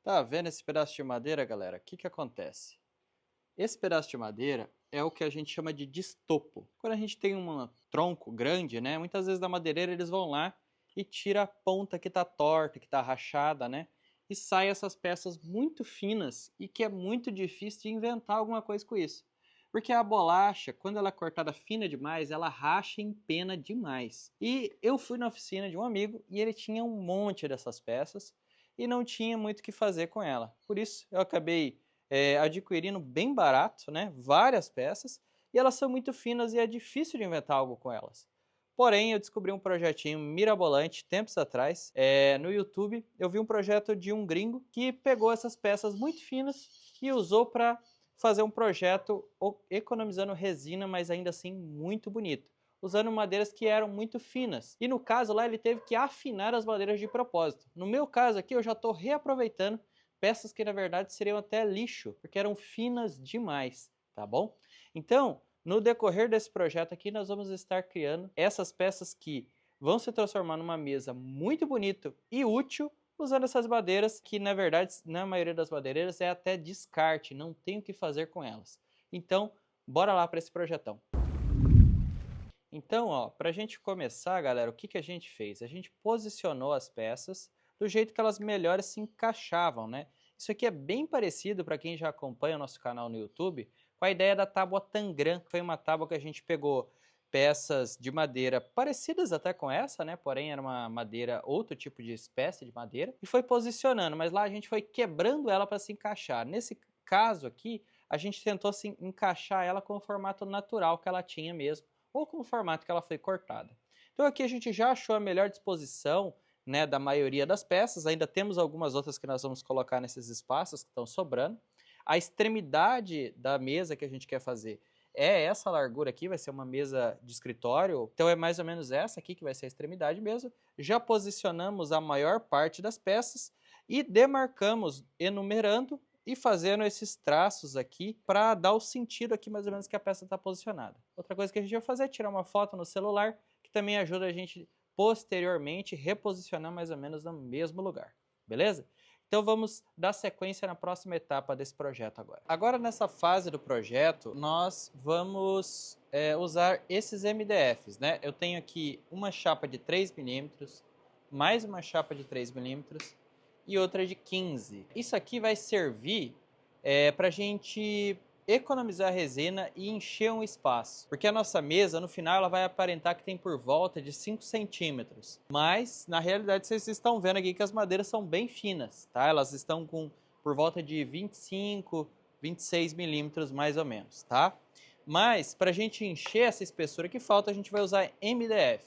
Tá vendo esse pedaço de madeira, galera? O que que acontece? Esse pedaço de madeira é o que a gente chama de destopo. Quando a gente tem um tronco grande, né? Muitas vezes da madeireira eles vão lá e tira a ponta que tá torta, que tá rachada, né? E sai essas peças muito finas e que é muito difícil de inventar alguma coisa com isso. Porque a bolacha, quando ela é cortada fina demais, ela racha e empena demais. E eu fui na oficina de um amigo e ele tinha um monte dessas peças e não tinha muito o que fazer com ela. Por isso eu acabei adquirindo bem barato, né, várias peças, e elas são muito finas e é difícil de inventar algo com elas. Porém, eu descobri um projetinho mirabolante tempos atrás. No YouTube, eu vi um projeto de um gringo que pegou essas peças muito finas e usou para fazer um projeto economizando resina, mas ainda assim muito bonito, usando madeiras que eram muito finas. E no caso lá ele teve que afinar as madeiras de propósito. No meu caso aqui eu já estou reaproveitando peças que na verdade seriam até lixo, porque eram finas demais, tá bom? Então, no decorrer desse projeto aqui, nós vamos estar criando essas peças que vão se transformar numa mesa muito bonita e útil, usando essas madeiras que na verdade, na maioria das madeireiras, é até descarte, não tem o que fazer com elas. Então, bora lá para esse projetão. Então, ó, para a gente começar, galera, o que que a gente fez? A gente posicionou as peças do jeito que elas melhor se encaixavam, né? Isso aqui é bem parecido, para quem já acompanha o nosso canal no YouTube, com a ideia da tábua Tangram, que foi uma tábua que a gente pegou peças de madeira parecidas até com essa, né? Porém, era uma madeira, outro tipo de espécie de madeira, e foi posicionando, mas lá a gente foi quebrando ela para se encaixar. Nesse caso aqui, a gente tentou se encaixar ela com o formato natural que ela tinha mesmo, ou com o formato que ela foi cortada. Então aqui a gente já achou a melhor disposição, né, da maioria das peças, ainda temos algumas outras que nós vamos colocar nesses espaços que estão sobrando. A extremidade da mesa que a gente quer fazer é essa largura aqui, vai ser uma mesa de escritório, então é mais ou menos essa aqui que vai ser a extremidade mesmo. Já posicionamos a maior parte das peças e demarcamos enumerando e fazendo esses traços aqui para dar o sentido aqui mais ou menos que a peça está posicionada. Outra coisa que a gente vai fazer é tirar uma foto no celular, que também ajuda a gente posteriormente reposicionar mais ou menos no mesmo lugar, beleza? Então vamos dar sequência na próxima etapa desse projeto agora. Agora nessa fase do projeto, nós vamos usar esses MDFs, né? Eu tenho aqui uma chapa de 3 milímetros, mais uma chapa de 3 milímetros, e outra de 15. Isso aqui vai servir para a gente economizar resina e encher um espaço. Porque a nossa mesa, no final, ela vai aparentar que tem por volta de 5 centímetros. Mas, na realidade, vocês estão vendo aqui que as madeiras são bem finas, tá? Elas estão com por volta de 25, 26 milímetros mais ou menos, tá? Mas, para a gente encher essa espessura que falta, a gente vai usar MDF.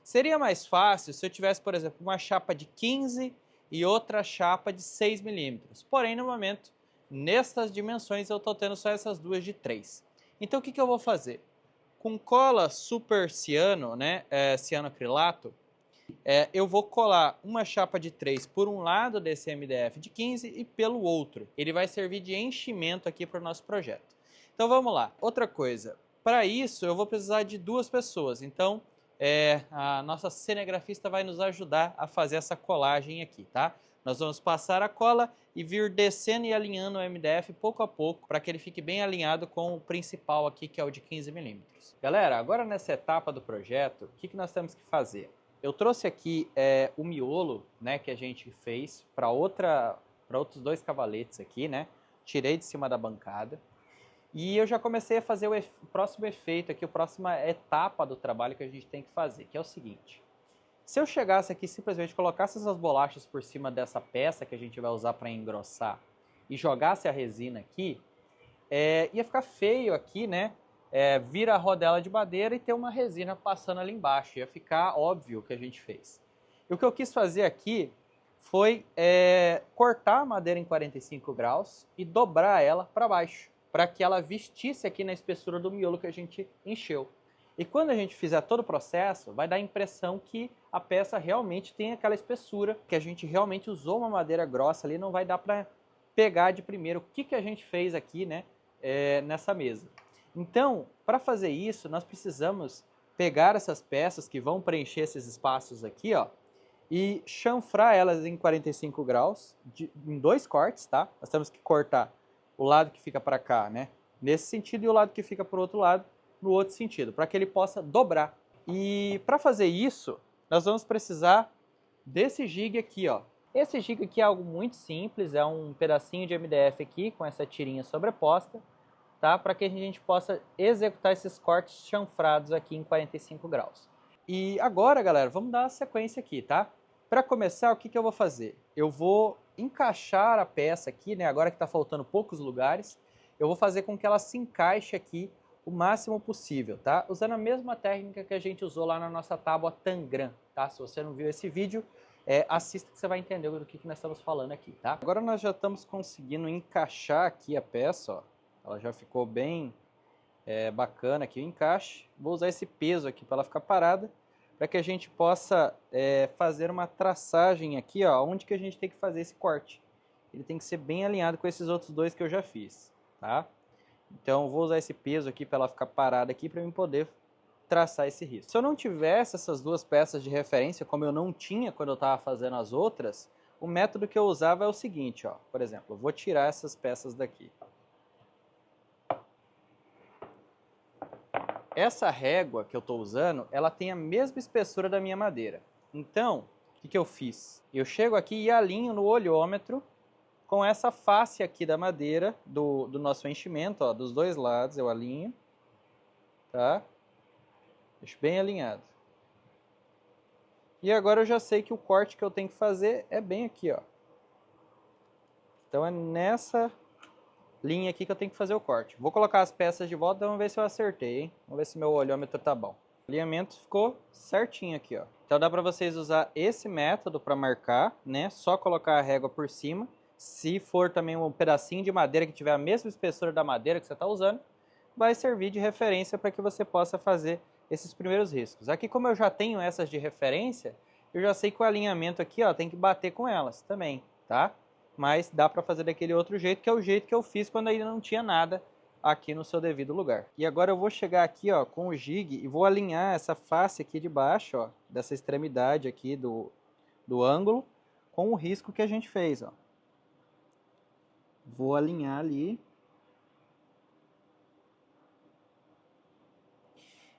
Seria mais fácil se eu tivesse, por exemplo, uma chapa de 15 e outra chapa de 6 milímetros. Porém, no momento, nestas dimensões, eu estou tendo só essas duas de 3. Então, o que eu vou fazer? Com cola super ciano, né, cianoacrilato, eu vou colar uma chapa de 3 por um lado desse MDF de 15 e pelo outro. Ele vai servir de enchimento aqui para o nosso projeto. Então vamos lá. Outra coisa, para isso eu vou precisar de 2 pessoas. Então a nossa cinegrafista vai nos ajudar a fazer essa colagem aqui, tá? Nós vamos passar a cola e vir descendo e alinhando o MDF pouco a pouco para que ele fique bem alinhado com o principal aqui, que é o de 15 milímetros. Galera, agora nessa etapa do projeto, o que nós temos que fazer? Eu trouxe aqui o miolo, né, que a gente fez para outros 2 cavaletes aqui, né? Tirei de cima da bancada. E eu já comecei a fazer o próximo efeito aqui, a próxima etapa do trabalho que a gente tem que fazer, que é o seguinte. Se eu chegasse aqui e simplesmente colocasse essas bolachas por cima dessa peça que a gente vai usar para engrossar e jogasse a resina aqui, ia ficar feio aqui, né? Vira a rodela de madeira e ter uma resina passando ali embaixo. Ia ficar óbvio o que a gente fez. E o que eu quis fazer aqui foi cortar a madeira em 45 graus e dobrar ela para baixo, para que ela vestisse aqui na espessura do miolo que a gente encheu. E quando a gente fizer todo o processo, vai dar a impressão que a peça realmente tem aquela espessura, que a gente realmente usou uma madeira grossa ali, não vai dar para pegar de primeiro o que a gente fez aqui, né, nessa mesa. Então, para fazer isso, nós precisamos pegar essas peças que vão preencher esses espaços aqui, ó, e chanfrar elas em 45 graus, em 2 cortes, tá? Nós temos que cortar o lado que fica para cá, né? Nesse sentido, e o lado que fica para o outro lado, no outro sentido, para que ele possa dobrar. E para fazer isso, nós vamos precisar desse jig aqui, ó. Esse jig aqui é algo muito simples, é um pedacinho de MDF aqui, com essa tirinha sobreposta, tá? Para que a gente possa executar esses cortes chanfrados aqui em 45 graus. E agora, galera, vamos dar uma sequência aqui, tá? Para começar, o que eu vou fazer? Eu vou encaixar a peça aqui, né? Agora que está faltando poucos lugares, eu vou fazer com que ela se encaixe aqui o máximo possível, tá? Usando a mesma técnica que a gente usou lá na nossa tábua Tangram, tá? Se você não viu esse vídeo, assista que você vai entender do que nós estamos falando aqui, tá? Agora nós já estamos conseguindo encaixar aqui a peça, ó. Ela já ficou bem bacana aqui o encaixe. Vou usar esse peso aqui para ela ficar parada, para que a gente possa fazer uma traçagem aqui, ó, onde que a gente tem que fazer esse corte. Ele tem que ser bem alinhado com esses outros dois que eu já fiz, tá? Então, vou usar esse peso aqui para ela ficar parada aqui, para eu poder traçar esse risco. Se eu não tivesse essas duas peças de referência, como eu não tinha quando eu estava fazendo as outras, o método que eu usava é o seguinte, ó. Por exemplo, eu vou tirar essas peças daqui. Essa régua que eu estou usando, ela tem a mesma espessura da minha madeira. Então, o que eu fiz? Eu chego aqui e alinho no olhômetro com essa face aqui da madeira, do nosso enchimento, ó, dos dois lados eu alinho, tá? Deixo bem alinhado. E agora eu já sei que o corte que eu tenho que fazer é bem aqui, ó. Então é nessa linha aqui que eu tenho que fazer o corte. Vou colocar as peças de volta, vamos ver se eu acertei, hein? Vamos ver se meu olhômetro tá bom. O alinhamento ficou certinho aqui, ó. Então dá para vocês usar esse método para marcar, né? Só colocar a régua por cima. Se for também um pedacinho de madeira que tiver a mesma espessura da madeira que você está usando, vai servir de referência para que você possa fazer esses primeiros riscos. Aqui, como eu já tenho essas de referência, eu já sei que o alinhamento aqui, ó, tem que bater com elas também, tá? Mas dá para fazer daquele outro jeito, que é o jeito que eu fiz quando ainda não tinha nada aqui no seu devido lugar. E agora eu vou chegar aqui, ó, com o jig e vou alinhar essa face aqui de baixo, ó, dessa extremidade aqui do ângulo, com o risco que a gente fez, ó. Vou alinhar ali.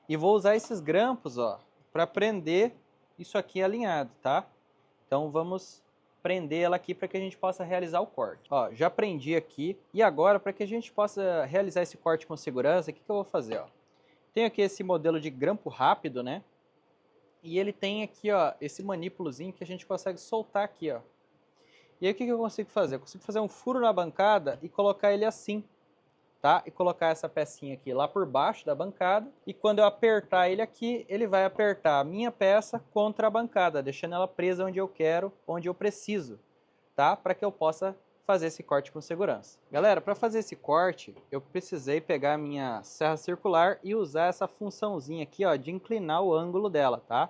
E vou usar esses grampos, ó, para prender isso aqui alinhado, tá? Então vamos prender ela aqui para que a gente possa realizar o corte. Ó, já prendi aqui. E agora, para que a gente possa realizar esse corte com segurança, o que eu vou fazer, ó? Tenho aqui esse modelo de grampo rápido, né? E ele tem aqui, ó, esse manipulozinho que a gente consegue soltar aqui, ó. E aí o que eu consigo fazer? Eu consigo fazer um furo na bancada e colocar ele assim, tá? E colocar essa pecinha aqui lá por baixo da bancada. E quando eu apertar ele aqui, ele vai apertar a minha peça contra a bancada, deixando ela presa onde eu quero, onde eu preciso, tá? Para que eu possa fazer esse corte com segurança. Galera, para fazer esse corte, eu precisei pegar a minha serra circular e usar essa funçãozinha aqui, ó, de inclinar o ângulo dela, tá?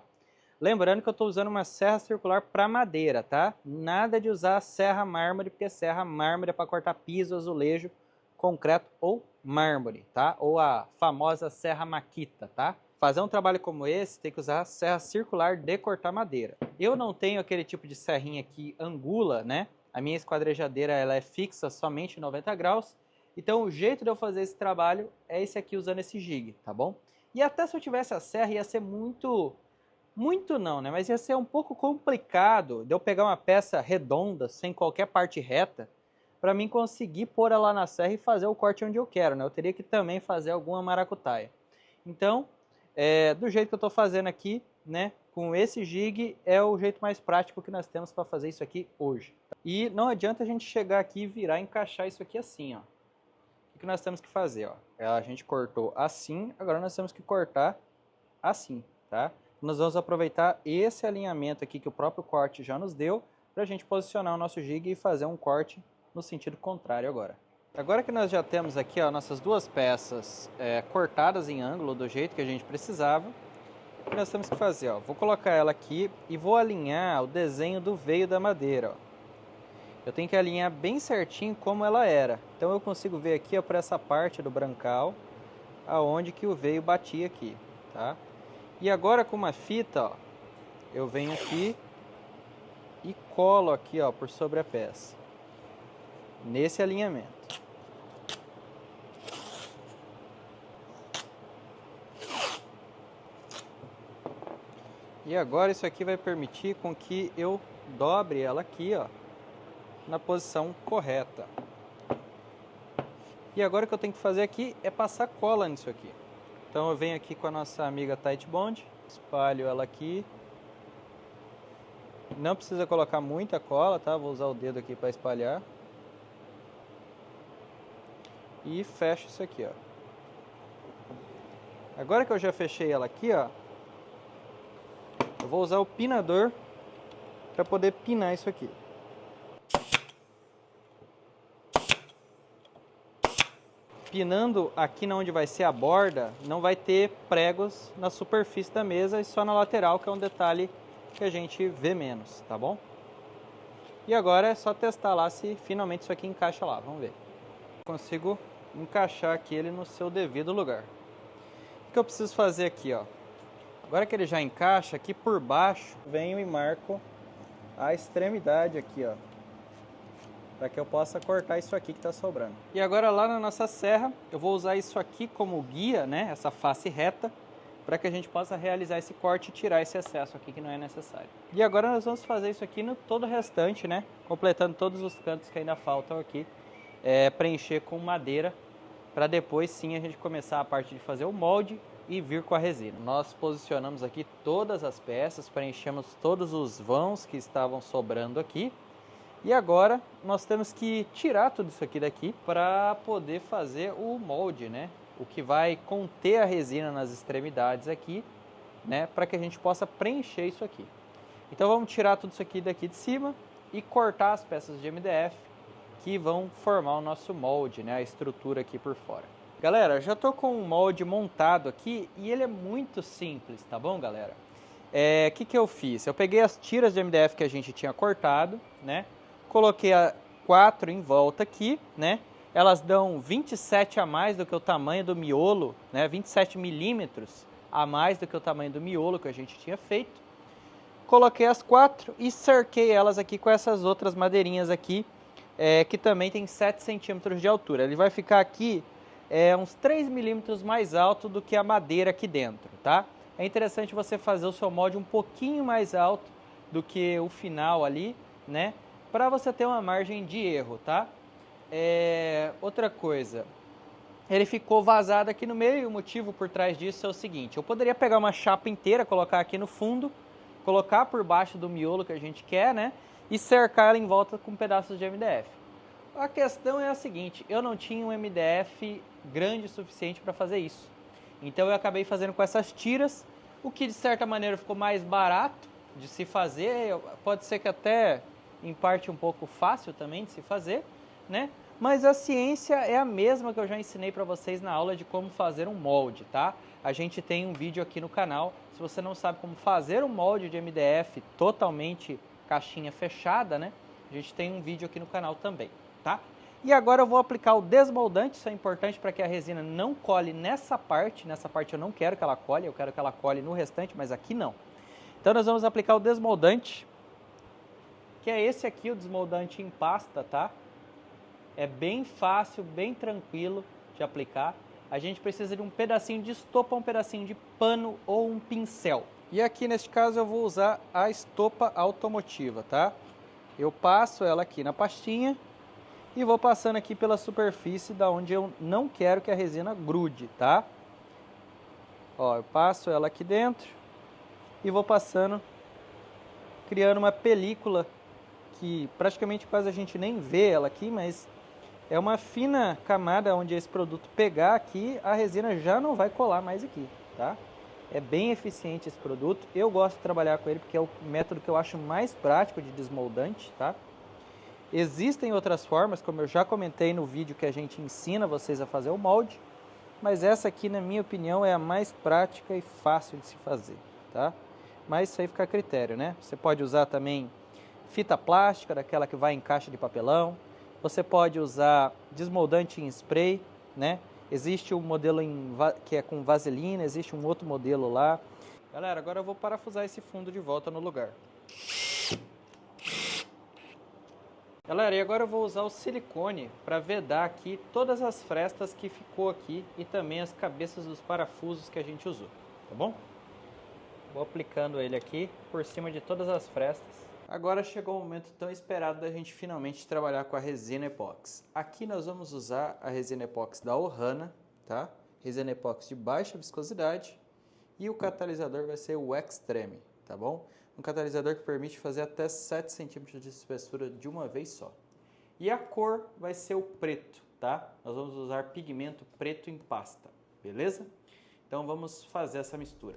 Lembrando que eu estou usando uma serra circular para madeira, tá? Nada de usar serra mármore, porque serra mármore é para cortar piso, azulejo, concreto ou mármore, tá? Ou a famosa serra Makita, tá? Fazer um trabalho como esse, tem que usar a serra circular de cortar madeira. Eu não tenho aquele tipo de serrinha que angula, né? A minha esquadrejadeira, ela é fixa somente em 90 graus. Então o jeito de eu fazer esse trabalho é esse aqui, usando esse jig, tá bom? E até se eu tivesse a serra, ia ser muito não, né? Mas ia ser um pouco complicado de eu pegar uma peça redonda, sem qualquer parte reta, para mim conseguir pôr ela na serra e fazer o corte onde eu quero, né? Eu teria que também fazer alguma maracutaia. Então, do jeito que eu estou fazendo aqui, né? Com esse jig, é o jeito mais prático que nós temos para fazer isso aqui hoje. E não adianta a gente chegar aqui e virar e encaixar isso aqui assim, ó. O que nós temos que fazer, ó? A gente cortou assim, agora nós temos que cortar assim, tá? Nós vamos aproveitar esse alinhamento aqui que o próprio corte já nos deu, para a gente posicionar o nosso jig e fazer um corte no sentido contrário agora. Agora que nós já temos aqui, ó, nossas duas peças cortadas em ângulo do jeito que a gente precisava, o que nós temos que fazer? Ó? Vou colocar ela aqui e vou alinhar o desenho do veio da madeira. Ó. Eu tenho que alinhar bem certinho como ela era. Então eu consigo ver aqui, ó, por essa parte do brancal, aonde que o veio batia aqui, tá? E agora com uma fita, ó, eu venho aqui e colo aqui, ó, por sobre a peça, nesse alinhamento. E agora isso aqui vai permitir com que eu dobre ela aqui, ó, na posição correta. E agora o que eu tenho que fazer aqui é passar cola nisso aqui. Então eu venho aqui com a nossa amiga Titebond, espalho ela aqui. Não precisa colocar muita cola, tá? Vou usar o dedo aqui para espalhar. E fecho isso aqui, ó. Agora que eu já fechei ela aqui, ó, eu vou usar o pinador para poder pinar isso aqui. Pinando aqui onde vai ser a borda, não vai ter pregos na superfície da mesa e só na lateral, que é um detalhe que a gente vê menos, tá bom? E agora é só testar lá se finalmente isso aqui encaixa lá, vamos ver. Consigo encaixar aqui ele no seu devido lugar. O que eu preciso fazer aqui, ó? Agora que ele já encaixa, aqui por baixo, venho e marco a extremidade aqui, ó, para que eu possa cortar isso aqui que está sobrando. E agora lá na nossa serra, eu vou usar isso aqui como guia, né, essa face reta, para que a gente possa realizar esse corte e tirar esse excesso aqui que não é necessário. E agora nós vamos fazer isso aqui no todo o restante, né, completando todos os cantos que ainda faltam aqui, preencher com madeira, para depois sim a gente começar a parte de fazer o molde e vir com a resina. Nós posicionamos aqui todas as peças, preenchemos todos os vãos que estavam sobrando aqui. E agora nós temos que tirar tudo isso aqui daqui para poder fazer o molde, né? O que vai conter a resina nas extremidades aqui, né? Para que a gente possa preencher isso aqui. Então vamos tirar tudo isso aqui daqui de cima e cortar as peças de MDF que vão formar o nosso molde, né? A estrutura aqui por fora. Galera, já tô com o molde montado aqui e ele é muito simples, tá bom, galera? Que eu fiz? Eu peguei as tiras de MDF que a gente tinha cortado, né? Coloquei 4 em volta aqui, né? Elas dão 27 a mais do que o tamanho do miolo, né? 27 milímetros a mais do que o tamanho do miolo que a gente tinha feito. Coloquei as 4 e cerquei elas aqui com essas outras madeirinhas aqui, que também tem 7 centímetros de altura. Ele vai ficar aqui uns 3 milímetros mais alto do que a madeira aqui dentro, tá? É interessante você fazer o seu molde um pouquinho mais alto do que o final ali, né? Para você ter uma margem de erro, tá? Outra coisa, ele ficou vazado aqui no meio e o motivo por trás disso é o seguinte: eu poderia pegar uma chapa inteira, colocar aqui no fundo, colocar por baixo do miolo que a gente quer, né? E cercar ela em volta com pedaços de MDF. A questão é a seguinte: eu não tinha um MDF grande o suficiente para fazer isso. Então eu acabei fazendo com essas tiras, o que de certa maneira ficou mais barato de se fazer, pode ser que até em parte um pouco fácil também de se fazer, né? Mas a ciência é a mesma que eu já ensinei para vocês na aula de como fazer um molde, tá? A gente tem um vídeo aqui no canal, se você não sabe como fazer um molde de MDF totalmente caixinha fechada, né? A gente tem um vídeo aqui no canal também, tá? E agora eu vou aplicar o desmoldante, isso é importante para que a resina não cole nessa parte eu não quero que ela cole, eu quero que ela cole no restante, mas aqui não. Então nós vamos aplicar o desmoldante, que é esse aqui, o desmoldante em pasta, tá? É bem fácil, bem tranquilo de aplicar. A gente precisa de um pedacinho de estopa, um pedacinho de pano ou um pincel. E aqui neste caso eu vou usar a estopa automotiva, tá? Eu passo ela aqui na pastinha e vou passando aqui pela superfície da onde eu não quero que a resina grude, tá? Ó, eu passo ela aqui dentro e vou passando, criando uma película que praticamente quase a gente nem vê ela aqui, mas é uma fina camada onde esse produto pegar aqui, a resina já não vai colar mais aqui, tá? É bem eficiente esse produto, eu gosto de trabalhar com ele porque é o método que eu acho mais prático de desmoldante, tá? Existem outras formas, como eu já comentei no vídeo que a gente ensina vocês a fazer o molde, mas essa aqui, na minha opinião, é a mais prática e fácil de se fazer, tá? Mas isso aí fica a critério, né? Você pode usar também fita plástica, daquela que vai em caixa de papelão. Você pode usar desmoldante em spray, né? Existe um modelo que é com vaselina, existe um outro modelo lá. Galera, agora eu vou parafusar esse fundo de volta no lugar. Galera, e agora eu vou usar o silicone para vedar aqui todas as frestas que ficou aqui e também as cabeças dos parafusos que a gente usou, tá bom? Vou aplicando ele aqui por cima de todas as frestas. Agora chegou o momento tão esperado da gente finalmente trabalhar com a resina epóxi. Aqui nós vamos usar a resina epóxi da Ohana, tá? Resina epóxi de baixa viscosidade e o catalisador vai ser o Extreme, tá bom? Um catalisador que permite fazer até 7 centímetros de espessura de uma vez só. E a cor vai ser o preto, tá? Nós vamos usar pigmento preto em pasta, beleza? Então vamos fazer essa mistura.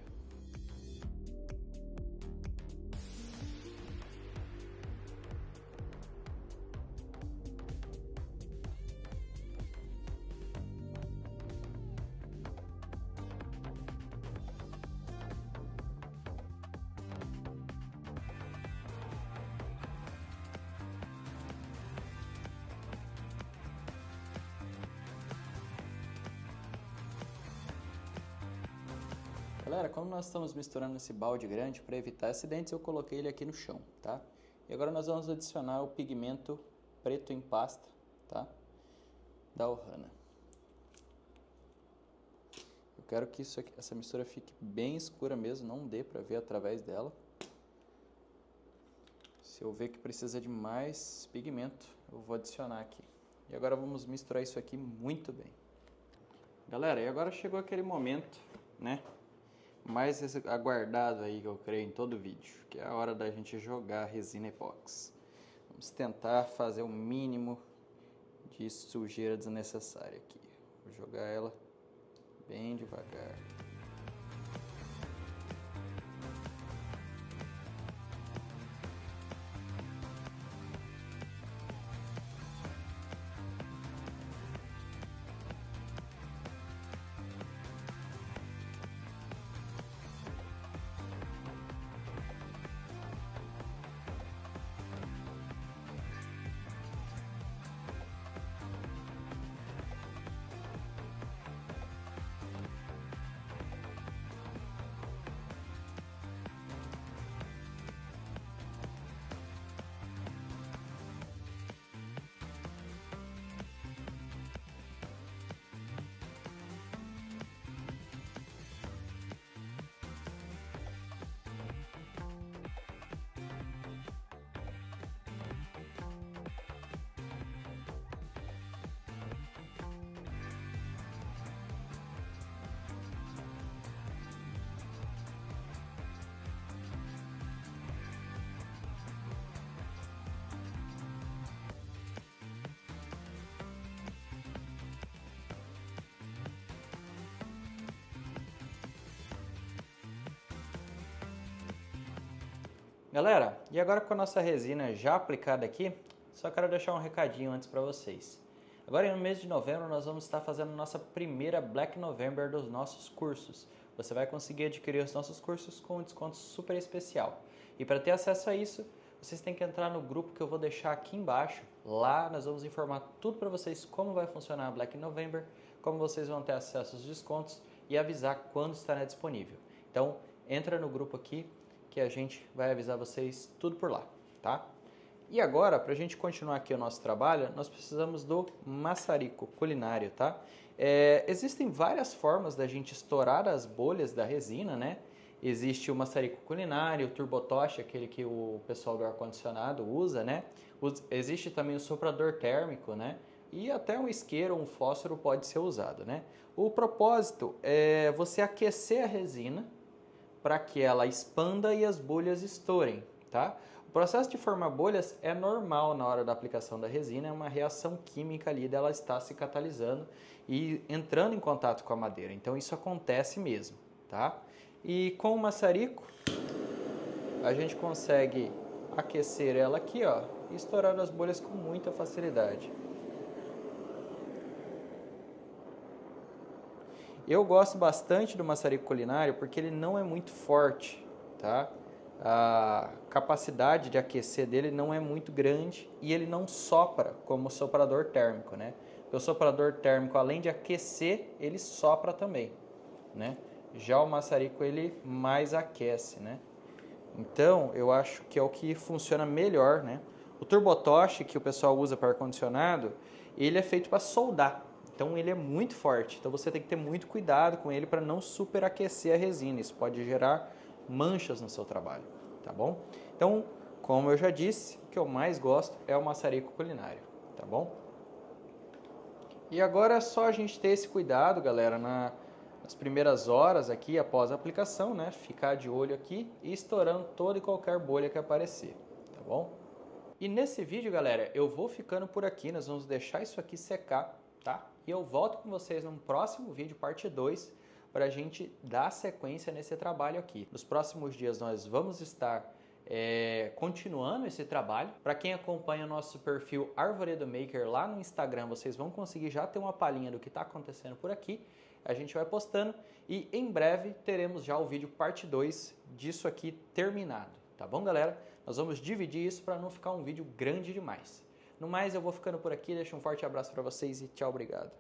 Galera, como nós estamos misturando esse balde grande, para evitar acidentes, eu coloquei ele aqui no chão, tá? E agora nós vamos adicionar o pigmento preto em pasta, tá? Da Ohana. Eu quero que essa mistura fique bem escura mesmo, não dê para ver através dela. Se eu ver que precisa de mais pigmento, eu vou adicionar aqui. E agora vamos misturar isso aqui muito bem. Galera, e agora chegou aquele momento, né? Mais aguardado aí que eu creio em todo vídeo, que é a hora da gente jogar a resina epóxi. Vamos tentar fazer o mínimo de sujeira desnecessária aqui. Vou jogar ela bem devagar. Galera, e agora com a nossa resina já aplicada aqui, só quero deixar um recadinho antes para vocês. Agora no mês de novembro nós vamos estar fazendo nossa primeira Black November dos nossos cursos. Você vai conseguir adquirir os nossos cursos com um desconto super especial. E para ter acesso a isso, vocês têm que entrar no grupo que eu vou deixar aqui embaixo. Lá nós vamos informar tudo para vocês como vai funcionar a Black November, como vocês vão ter acesso aos descontos e avisar quando estará disponível. Então, entra no grupo aqui que a gente vai avisar vocês tudo por lá, tá? E agora, para a gente continuar aqui o nosso trabalho, nós precisamos do maçarico culinário, tá? Existem várias formas da gente estourar as bolhas da resina, né? Existe o maçarico culinário, o turbotoche, aquele que o pessoal do ar-condicionado usa, né? Existe também o soprador térmico, né? E até um isqueiro ou um fósforo pode ser usado, né? O propósito é você aquecer a resina para que ela expanda e as bolhas estourem, tá? O processo de formar bolhas é normal na hora da aplicação da resina, é uma reação química ali dela estar se catalisando e entrando em contato com a madeira. Então isso acontece mesmo, tá? E com o maçarico a gente consegue aquecer ela aqui, ó, e estourar as bolhas com muita facilidade. Eu gosto bastante do maçarico culinário porque ele não é muito forte, tá? A capacidade de aquecer dele não é muito grande e ele não sopra como o soprador térmico, né? Porque o soprador térmico, além de aquecer, ele sopra também, né? Já o maçarico, ele mais aquece, né? Então, eu acho que é o que funciona melhor, né? O turbotoche que o pessoal usa para ar-condicionado, ele é feito para soldar. Então ele é muito forte. Então você tem que ter muito cuidado com ele para não superaquecer a resina. Isso pode gerar manchas no seu trabalho, tá bom? Então, como eu já disse, o que eu mais gosto é o maçarico culinário, tá bom? E agora é só a gente ter esse cuidado, galera, nas primeiras horas aqui após a aplicação, né? Ficar de olho aqui e estourando toda e qualquer bolha que aparecer, tá bom? E nesse vídeo, galera, eu vou ficando por aqui, nós vamos deixar isso aqui secar, tá? E eu volto com vocês num próximo vídeo, parte 2, para a gente dar sequência nesse trabalho aqui. Nos próximos dias nós vamos estar continuando esse trabalho. Para quem acompanha o nosso perfil Arvoredo Maker lá no Instagram, vocês vão conseguir já ter uma palhinha do que está acontecendo por aqui. A gente vai postando e em breve teremos já o vídeo parte 2 disso aqui terminado. Tá bom, galera? Nós vamos dividir isso para não ficar um vídeo grande demais. No mais, eu vou ficando por aqui. Deixo um forte abraço para vocês e tchau, obrigado.